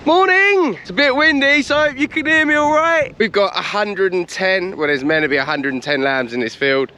Morning! It's a bit windy, so I hope you can hear me all right. We've got 110, well, there's meant to be 110 lambs in this field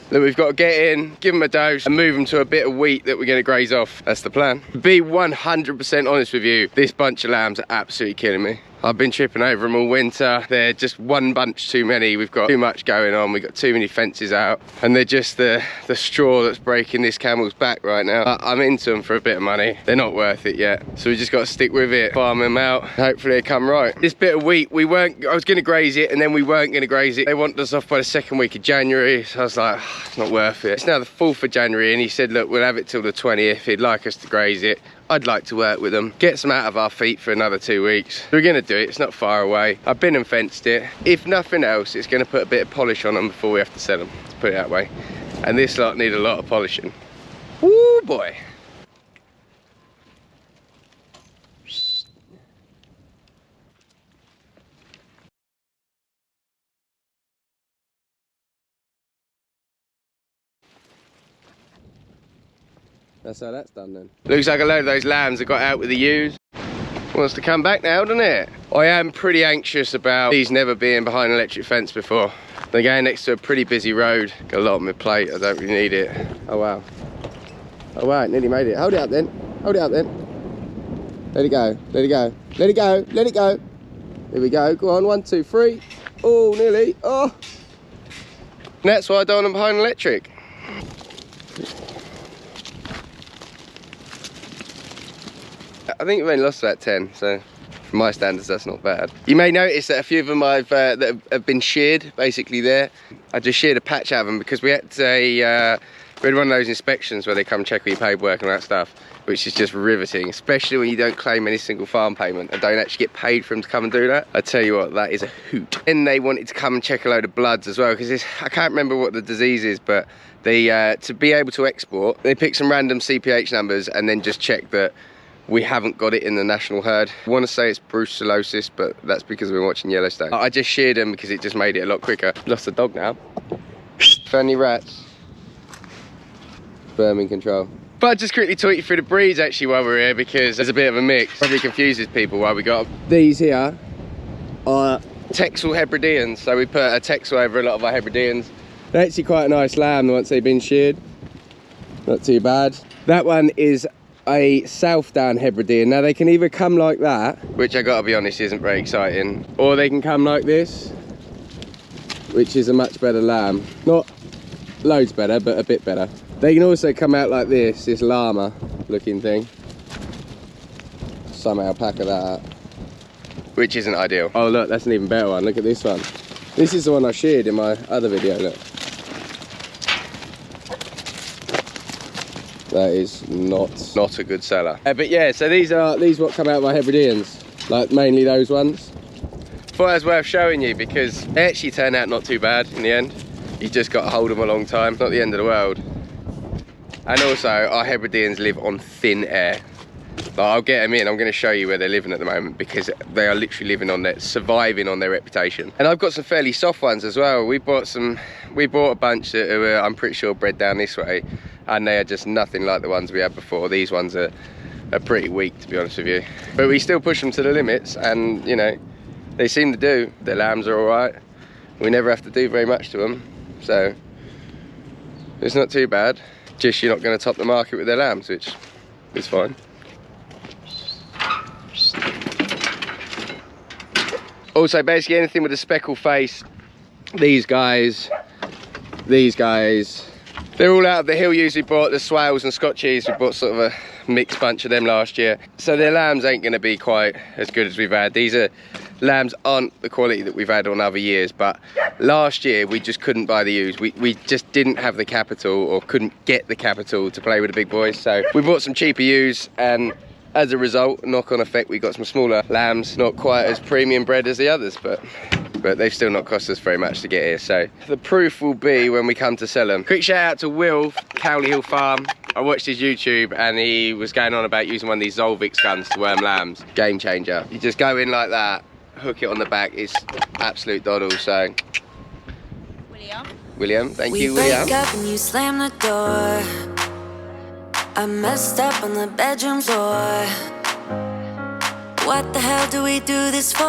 that we've got to get in, give them a dose, and move them to a bit of wheat that we're going to graze off. That's the plan. To be 100% honest with you, this bunch of lambs are absolutely killing me. I've been tripping over them all winter. They're just one bunch too many. We've got too much going on. We've got too many fences out. And they're just the straw that's breaking this camel's back right now. I'm into them for a bit of money. They're not worth it yet. So we just got to stick with it, farm them out. Hopefully they come right. This bit of wheat, I was going to graze it and then we weren't going to graze it. They wanted us off by the second week of January. So I was like, oh, it's not worth it. It's now the 4th of January and he said, look, we'll have it till the 20th. He'd like us to graze it. I'd like to work with them, get some out of our feet for another 2 weeks. So we're gonna do it, it's not far away. I've been and fenced it. If nothing else, it's gonna put a bit of polish on them before we have to sell them, to put it that way. And this lot need a lot of polishing. Woo boy. That's how that's done then. Looks like a load of those lambs have got out with the ewes. Wants to come back now, doesn't it? I am pretty anxious about these never being behind an electric fence before. They're going next to a pretty busy road. Got a lot on my plate, I don't really need it. Oh wow. Oh wow, it nearly made it. Hold it up then. Hold it up then. Let it go, let it go. Let it go, let it go. Here we go, go on, 1, 2, 3. Oh, nearly, oh. And that's why I don't want them behind electric. I think we've only lost about 10, so from my standards that's not bad. You may notice that a few of them that have been sheared basically there. I just sheared a patch out of them because we had we had one of those inspections where they come check all your paperwork and that stuff, which is just riveting, especially when you don't claim any single farm payment and don't actually get paid for them to come and do that. I tell you what, that is a hoot. And they wanted to come and check a load of bloods as well, because I can't remember what the disease is, but they to be able to export, they pick some random CPH numbers and then just check that we haven't got it in the national herd. I want to say it's brucellosis, but that's because we've been watching Yellowstone. I just sheared them because it just made it a lot quicker. Lost the dog now. Found any rats? Vermin control. But I'll just quickly talk you through the breeds actually while we're here, because there's a bit of a mix. Probably confuses people why we got these here are Texel Hebrideans. So we put a Texel over a lot of our Hebrideans. They're actually quite a nice lamb once they've been sheared. Not too bad. That one is a South Down Hebridean. Now they can either come like that, which I gotta be honest isn't very exciting, or they can come like this, which is a much better lamb. Not loads better, but a bit better. They can also come out like this llama looking thing. Some alpaca that, which isn't ideal. Oh look, that's an even better one. Look at this one. This is the one I sheared in my other video, look. That is not a good seller. But yeah, so these what come out of my Hebrideans, like mainly those ones. Thought it was worth showing you because they actually turn out not too bad in the end. You just got to hold them a long time, not the end of the world. And also, our Hebrideans live on thin air. Like, I'll get them in, I'm going to show you where they're living at the moment because they are literally living on surviving on their reputation. And I've got some fairly soft ones as well. We bought a bunch that were, I'm pretty sure, bred down this way, and they are just nothing like the ones we had before. These ones are pretty weak, to be honest with you. But we still push them to the limits, and you know, they seem to do. Their lambs are all right. We never have to do very much to them, so it's not too bad. Just you're not going to top the market with their lambs, which is fine. Also, basically anything with a speckled face, these guys, they're all out of the hill ewes we bought, the Swales and Scotchies. We bought sort of a mixed bunch of them last year. So their lambs ain't going to be quite as good as we've had. These lambs aren't the quality that we've had on other years, but last year we just couldn't buy the ewes. We just didn't have the capital, or couldn't get the capital to play with the big boys. So we bought some cheaper ewes, and as a result, knock-on effect, we got some smaller lambs, not quite as premium bred as the others, but they've still not cost us very much to get here. So the proof will be when we come to sell them. Quick shout out to Will, Cowley Hill Farm. I watched his YouTube and he was going on about using one of these Zolvix guns to worm lambs. Game changer. You just go in like that, hook it on the back, it's absolute doddle. So William, thank you, William. We wake up and you slam the door. I messed up on the bedroom floor. What the hell do we do this for?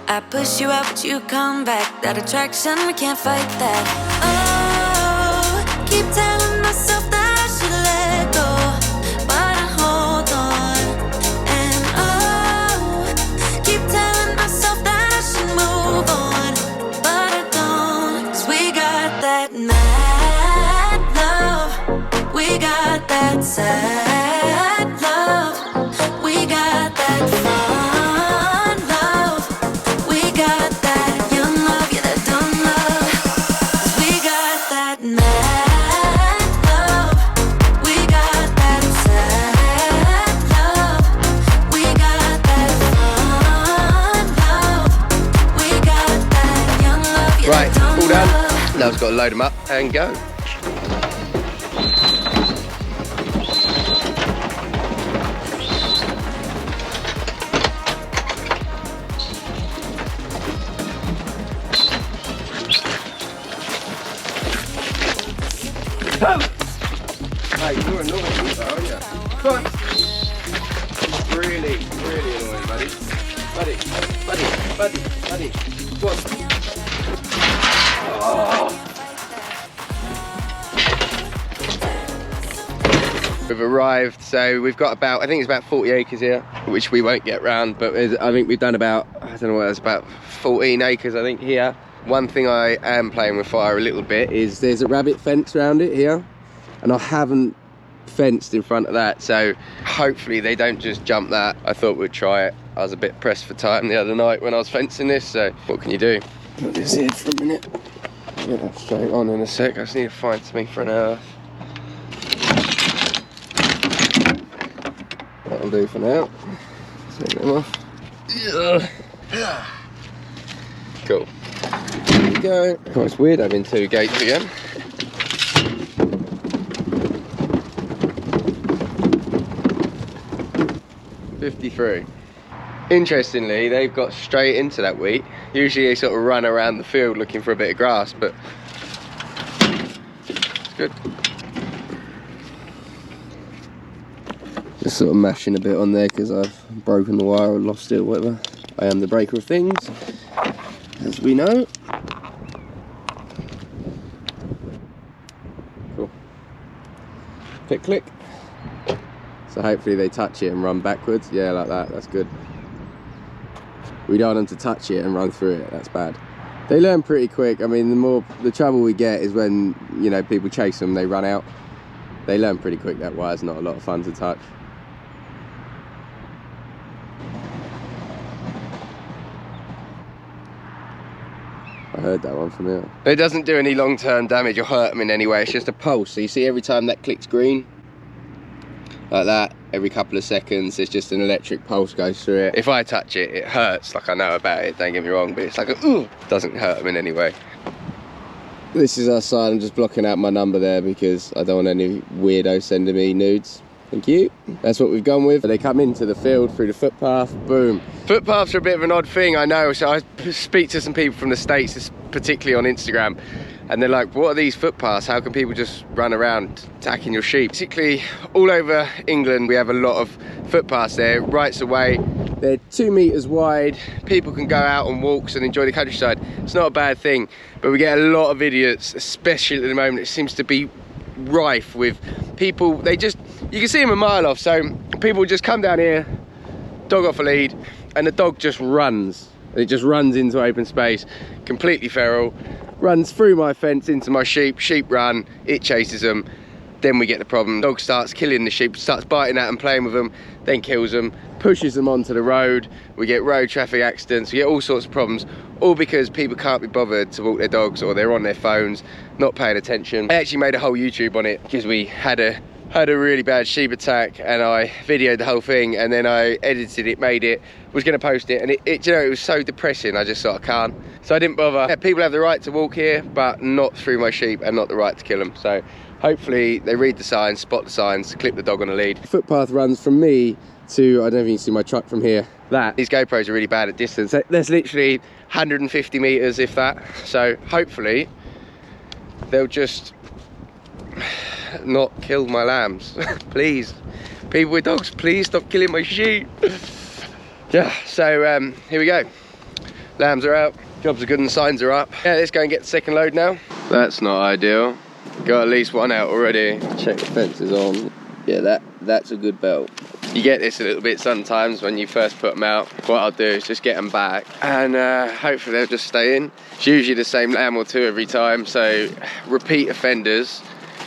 I push you out, but you come back. That attraction, we can't fight that. Oh, keep telling myself that I should let go, but I hold on. And oh, keep telling myself that I should move on, but I don't. 'Cause we got that mad love, we got that sad love, we got that fun love, we got that young love, yeah, that dumb love. 'Cause we got that mad love, we got that sad love, we got that fun love, we got that young love, yeah, Right, that dumb all done. love. Now I've got to load them up and go. Hey, you're annoying, aren't you? Come on. Really, really annoying, buddy. Buddy. Come on. Oh. We've arrived, so we've got about, I think it's about 40 acres here, which we won't get round, but I think we've done about, I don't know what, it's about 14 acres, I think, here. One thing I am playing with fire a little bit is there's a rabbit fence around it here, and I haven't fenced in front of that, so hopefully they don't just jump that. I thought we'd try it. I was a bit pressed for time the other night when I was fencing this, so what can you do? Put this in for a minute. Get that straight on in a sec. I just need to find something for an earth. That'll do for now. Take them off. Cool. There we go. Oh, it's weird having two gates again. $53. Interestingly, they've got straight into that wheat. Usually they sort of run around the field looking for a bit of grass, but it's good. Just sort of mashing a bit on there because I've broken the wire or lost it or whatever. I am the breaker of things, as we know. Cool. Click, click. So hopefully they touch it and run backwards. Yeah, like that, that's good. We don't want them to touch it and run through it, that's bad. They learn pretty quick. I mean, the trouble we get is when, you know, people chase them, they run out. They learn pretty quick. That wire's not a lot of fun to touch. I heard that one from here. It doesn't do any long-term damage or hurt them in any way. It's just a pulse. So you see every time that clicks green, like that, every couple of seconds, it's just an electric pulse goes through it. If I touch it, it hurts, like I know about it, don't get me wrong, but it's like a, ooh, doesn't hurt them in any way. This is our sign. I'm just blocking out my number there because I don't want any weirdo sending me nudes. Thank you. That's what we've gone with. They come into the field through the footpath, boom. Footpaths are a bit of an odd thing, I know. So I speak to some people from the States, particularly on Instagram, and they're like, what are these footpaths? How can people just run around attacking your sheep? Basically, all over England, we have a lot of footpaths there, rights away. They're 2 meters wide. People can go out on walks and enjoy the countryside. It's not a bad thing, but we get a lot of idiots, especially at the moment. It seems to be rife with people. They just, you can see them a mile off. So people just come down here, dog off a lead, and the dog just runs. It just runs into open space, completely feral, runs through my fence into my sheep, sheep run, it chases them, then we get the problem. Dog starts killing the sheep, starts biting at them, playing with them, then kills them, pushes them onto the road, we get road traffic accidents, we get all sorts of problems, all because people can't be bothered to walk their dogs, or they're on their phones, not paying attention. I actually made a whole YouTube on it because we had a really bad sheep attack, and I videoed the whole thing, and then I edited it, made it, was going to post it, and it you know, it was so depressing. I just thought I can't, so I didn't bother. Yeah, people have the right to walk here, but not through my sheep, and not the right to kill them. So hopefully they read the signs, spot the signs, clip the dog on a lead. Footpath runs from me to, I don't know if you can see my truck from here. These GoPros are really bad at distance. There's literally 150 meters, if that. So hopefully they'll just not kill my lambs. Please, People with dogs, please stop killing my sheep. Yeah, so here we go. Lambs are out, jobs are good and signs are up. Yeah, let's go and get the second load now. That's not ideal. Got at least one out already. Check the fences on. Yeah, that's a good belt. You get this a little bit sometimes when you first put them out. What I'll do is just get them back and hopefully they'll just stay in. It's usually the same lamb or two every time, so repeat offenders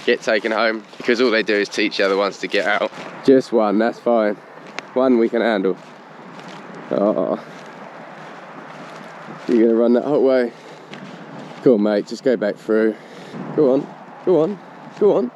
get taken home because all they do is teach the other ones to get out. Just one, that's fine. One we can handle. Oh, you're gonna run that hot way? Cool, mate, just go back through. Go on, go on, go on.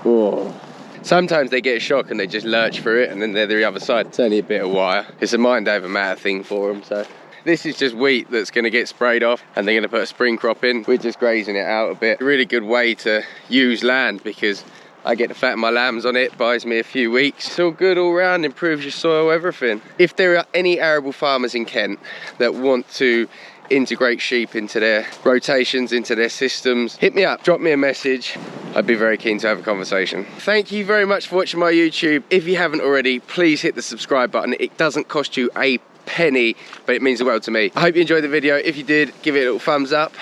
Whoa. Sometimes they get a shock and they just lurch through it and then they're the other side. It's only a bit of wire. It's a mind over matter thing for them, so. This is just wheat that's gonna get sprayed off and they're gonna put a spring crop in. We're just grazing it out a bit. A really good way to use land because I get to fatten my lambs on it, buys me a few weeks. It's all good all round, improves your soil, everything. If there are any arable farmers in Kent that want to integrate sheep into their rotations, into their systems, hit me up, drop me a message. I'd be very keen to have a conversation. Thank you very much for watching my YouTube. If you haven't already, please hit the subscribe button. It doesn't cost you a penny, but it means the world to me. I hope you enjoyed the video. If you did, give it a little thumbs up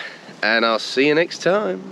and I'll see you next time.